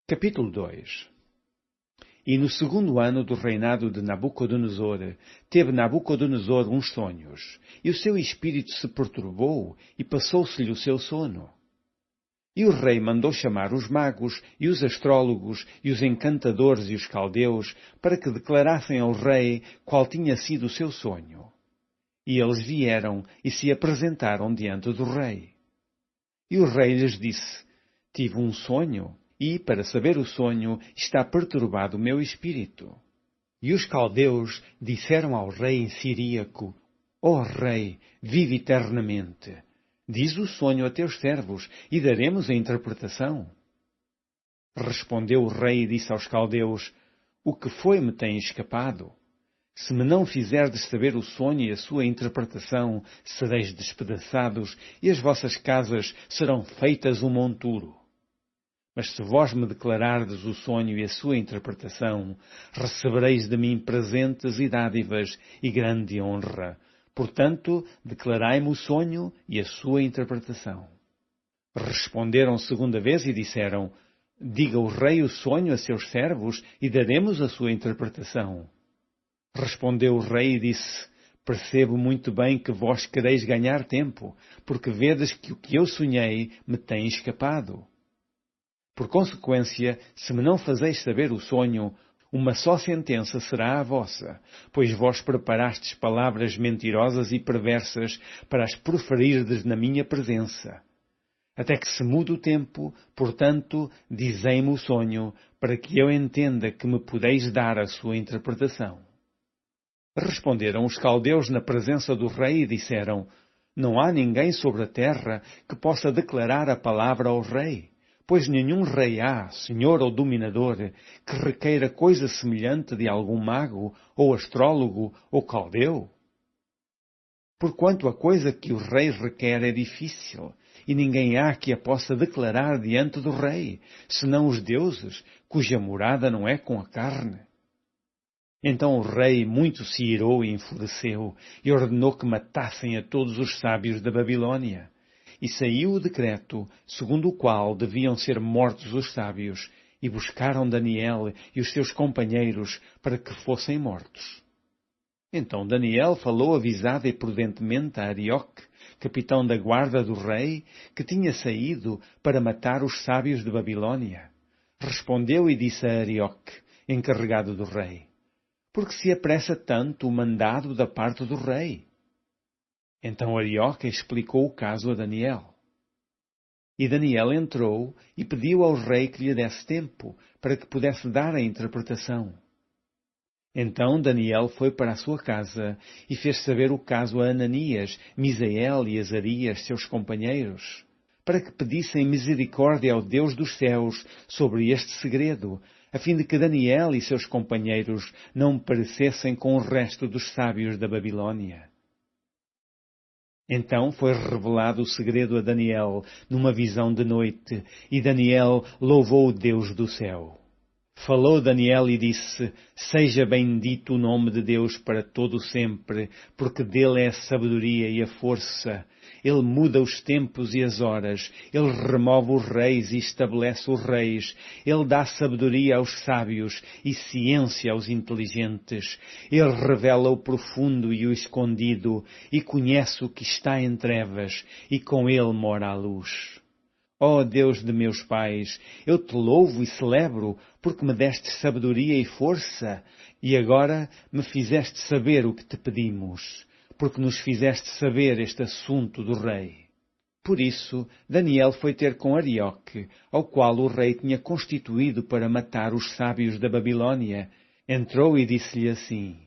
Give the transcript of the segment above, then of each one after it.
Capítulo 2. E no segundo ano do reinado de Nabucodonosor, teve Nabucodonosor uns sonhos, e o seu espírito se perturbou, e passou-se-lhe o seu sono. E o rei mandou chamar os magos, e os astrólogos, e os encantadores e os caldeus, para que declarassem ao rei qual tinha sido o seu sonho. E eles vieram e se apresentaram diante do rei. E o rei lhes disse: Tive um sonho, e, para saber o sonho, está perturbado o meu espírito. E os caldeus disseram ao rei em siríaco: Ó rei, vive eternamente. Diz o sonho a teus servos, e daremos a interpretação. Respondeu o rei e disse aos caldeus: O que foi me tem escapado? Se me não fizerdes saber o sonho e a sua interpretação, sereis despedaçados, e as vossas casas serão feitas um monturo. Mas se vós me declarardes o sonho e a sua interpretação, recebereis de mim presentes e dádivas e grande honra. Portanto, declarai-me o sonho e a sua interpretação. Responderam segunda vez e disseram: Diga o rei o sonho a seus servos e daremos a sua interpretação. Respondeu o rei e disse: Percebo muito bem que vós quereis ganhar tempo, porque vedes que o que eu sonhei me tem escapado. Por consequência, se me não fazeis saber o sonho, uma só sentença será a vossa, pois vós preparastes palavras mentirosas e perversas para as proferirdes na minha presença. Até que se mude o tempo, portanto, dizei-me o sonho, para que eu entenda que me podeis dar a sua interpretação. Responderam os caldeus na presença do rei e disseram: Não há ninguém sobre a terra que possa declarar a palavra ao rei. Pois nenhum rei há, senhor ou dominador, que requeira coisa semelhante de algum mago, ou astrólogo, ou caldeu. Porquanto a coisa que o rei requer é difícil, e ninguém há que a possa declarar diante do rei, senão os deuses, cuja morada não é com a carne. Então o rei muito se irou e enfureceu, e ordenou que matassem a todos os sábios da Babilônia. E saiu o decreto, segundo o qual deviam ser mortos os sábios, e buscaram Daniel e os seus companheiros para que fossem mortos. Então Daniel falou avisado e prudentemente a Arioque, capitão da guarda do rei, que tinha saído para matar os sábios de Babilônia. Respondeu e disse a Arioque, encarregado do rei: Por que se apressa tanto o mandado da parte do rei? Então Arioque explicou o caso a Daniel. E Daniel entrou e pediu ao rei que lhe desse tempo, para que pudesse dar a interpretação. Então Daniel foi para a sua casa e fez saber o caso a Ananias, Misael e Azarias, seus companheiros, para que pedissem misericórdia ao Deus dos céus sobre este segredo, a fim de que Daniel e seus companheiros não perecessem com o resto dos sábios da Babilônia. Então foi revelado o segredo a Daniel numa visão de noite, e Daniel louvou o Deus do céu. Falou Daniel e disse: Seja bendito o nome de Deus para todo sempre, porque dele é a sabedoria e a força. Ele muda os tempos e as horas. Ele remove os reis e estabelece os reis. Ele dá sabedoria aos sábios e ciência aos inteligentes. Ele revela o profundo e o escondido, e conhece o que está em trevas, e com ele mora a luz. Ó Deus de meus pais, eu te louvo e celebro, porque me deste sabedoria e força, e agora me fizeste saber o que te pedimos, porque nos fizeste saber este assunto do rei. Por isso, Daniel foi ter com Arioque, ao qual o rei tinha constituído para matar os sábios da Babilônia. Entrou e disse-lhe assim: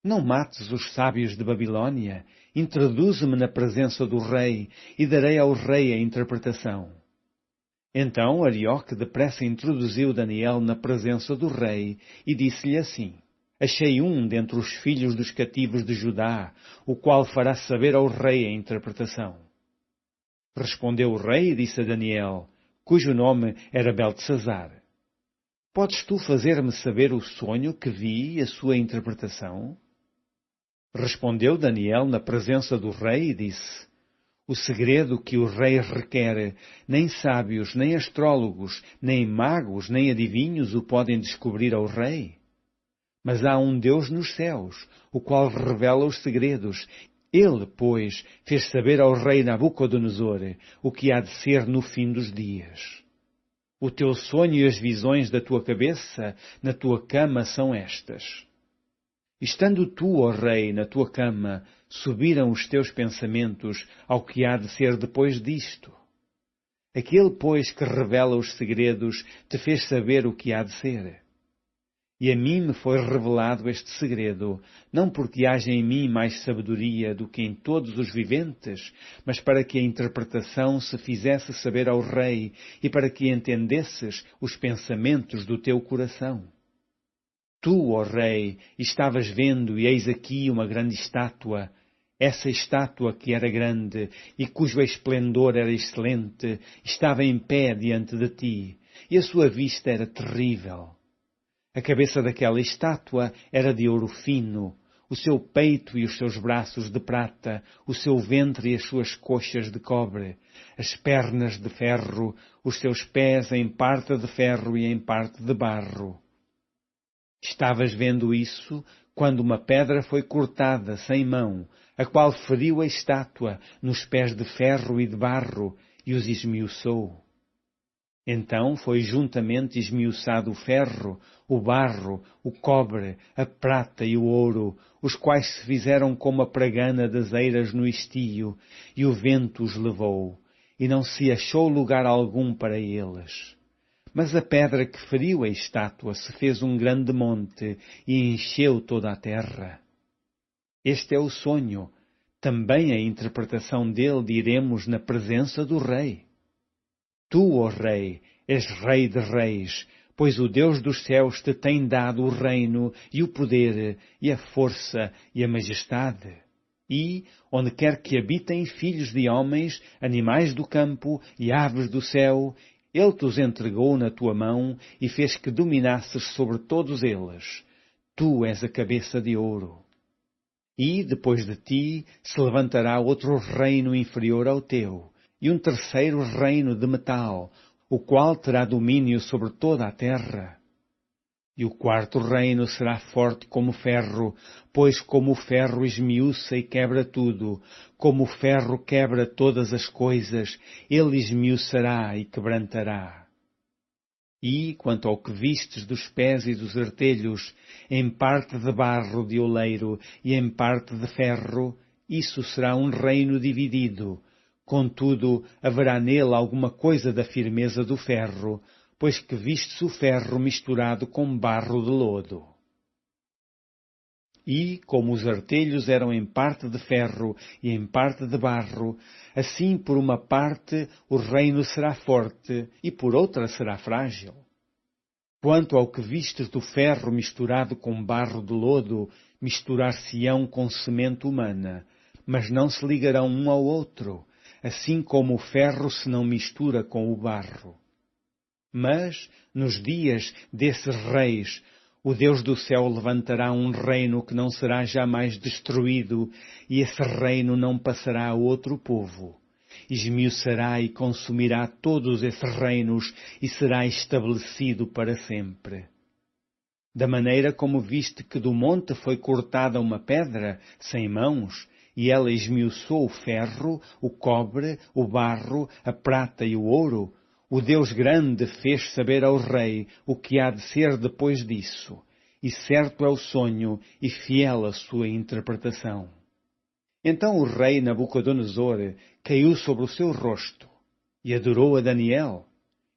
Não mates os sábios de Babilônia, introduze-me na presença do rei, e darei ao rei a interpretação. Então Arioque depressa introduziu Daniel na presença do rei, e disse-lhe assim: Achei um dentre os filhos dos cativos de Judá, o qual fará saber ao rei a interpretação. Respondeu o rei e disse a Daniel, cujo nome era Beltesazar: Podes tu fazer-me saber o sonho que vi e a sua interpretação? Respondeu Daniel na presença do rei e disse: O segredo que o rei requer, nem sábios, nem astrólogos, nem magos, nem adivinhos o podem descobrir ao rei. Mas há um Deus nos céus, o qual revela os segredos. Ele, pois, fez saber ao rei Nabucodonosor o que há de ser no fim dos dias. O teu sonho e as visões da tua cabeça na tua cama são estas. Estando tu, ó rei, na tua cama, subiram os teus pensamentos ao que há de ser depois disto. Aquele, pois, que revela os segredos, te fez saber o que há de ser. E a mim me foi revelado este segredo, não porque haja em mim mais sabedoria do que em todos os viventes, mas para que a interpretação se fizesse saber ao rei e para que entendesses os pensamentos do teu coração. Tu, ó rei, estavas vendo, e eis aqui uma grande estátua. Essa estátua que era grande e cujo esplendor era excelente, estava em pé diante de ti, e a sua vista era terrível. A cabeça daquela estátua era de ouro fino, o seu peito e os seus braços de prata, o seu ventre e as suas coxas de cobre, as pernas de ferro, os seus pés em parte de ferro e em parte de barro. Estavas vendo isso quando uma pedra foi cortada sem mão, a qual feriu a estátua nos pés de ferro e de barro e os esmiuçou. Então foi juntamente esmiuçado o ferro, o barro, o cobre, a prata e o ouro, os quais se fizeram como a pragana das eiras no estio, e o vento os levou, e não se achou lugar algum para eles. Mas a pedra que feriu a estátua se fez um grande monte e encheu toda a terra. Este é o sonho. Também a interpretação dele diremos na presença do rei. Tu, ó rei, és rei de reis, pois o Deus dos céus te tem dado o reino e o poder e a força e a majestade. E, onde quer que habitem filhos de homens, animais do campo e aves do céu, ele te os entregou na tua mão e fez que dominasses sobre todos eles. Tu és a cabeça de ouro. E, depois de ti, se levantará outro reino inferior ao teu, e um terceiro reino de metal, o qual terá domínio sobre toda a terra. E o quarto reino será forte como ferro, pois como o ferro esmiuça e quebra tudo, como o ferro quebra todas as coisas, ele esmiuçará e quebrantará. E, quanto ao que vistes dos pés e dos artelhos, em parte de barro de oleiro e em parte de ferro, isso será um reino dividido. Contudo, haverá nele alguma coisa da firmeza do ferro, pois que vistes o ferro misturado com barro de lodo. E, como os artelhos eram em parte de ferro e em parte de barro, assim por uma parte o reino será forte e por outra será frágil. Quanto ao que vistes do ferro misturado com barro de lodo, misturar-se-ão com semente humana, mas não se ligarão um ao outro, assim como o ferro se não mistura com o barro. Mas, nos dias desses reis, o Deus do céu levantará um reino que não será jamais destruído, e esse reino não passará a outro povo. Esmiuçará e consumirá todos esses reinos, e será estabelecido para sempre. Da maneira como viste que do monte foi cortada uma pedra, sem mãos, e ela esmiuçou o ferro, o cobre, o barro, a prata e o ouro, o Deus grande fez saber ao rei o que há de ser depois disso, e certo é o sonho e fiel a sua interpretação. Então o rei Nabucodonosor caiu sobre o seu rosto e adorou a Daniel,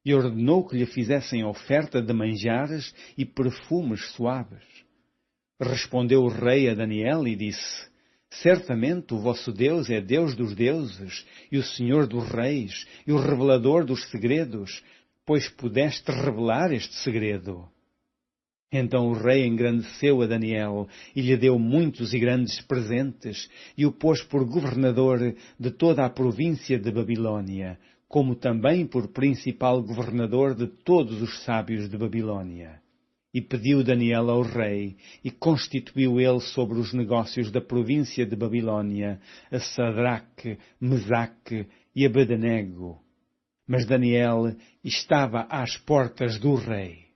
e ordenou que lhe fizessem oferta de manjares e perfumes suaves. Respondeu o rei a Daniel e disse: Certamente o vosso Deus é Deus dos deuses, e o Senhor dos reis, e o revelador dos segredos, pois pudeste revelar este segredo. Então o rei engrandeceu a Daniel, e lhe deu muitos e grandes presentes, e o pôs por governador de toda a província de Babilônia, como também por principal governador de todos os sábios de Babilônia. E pediu Daniel ao rei, e constituiu ele sobre os negócios da província de Babilônia a Sadraque, Mesaque e Abednego. Mas Daniel estava às portas do rei.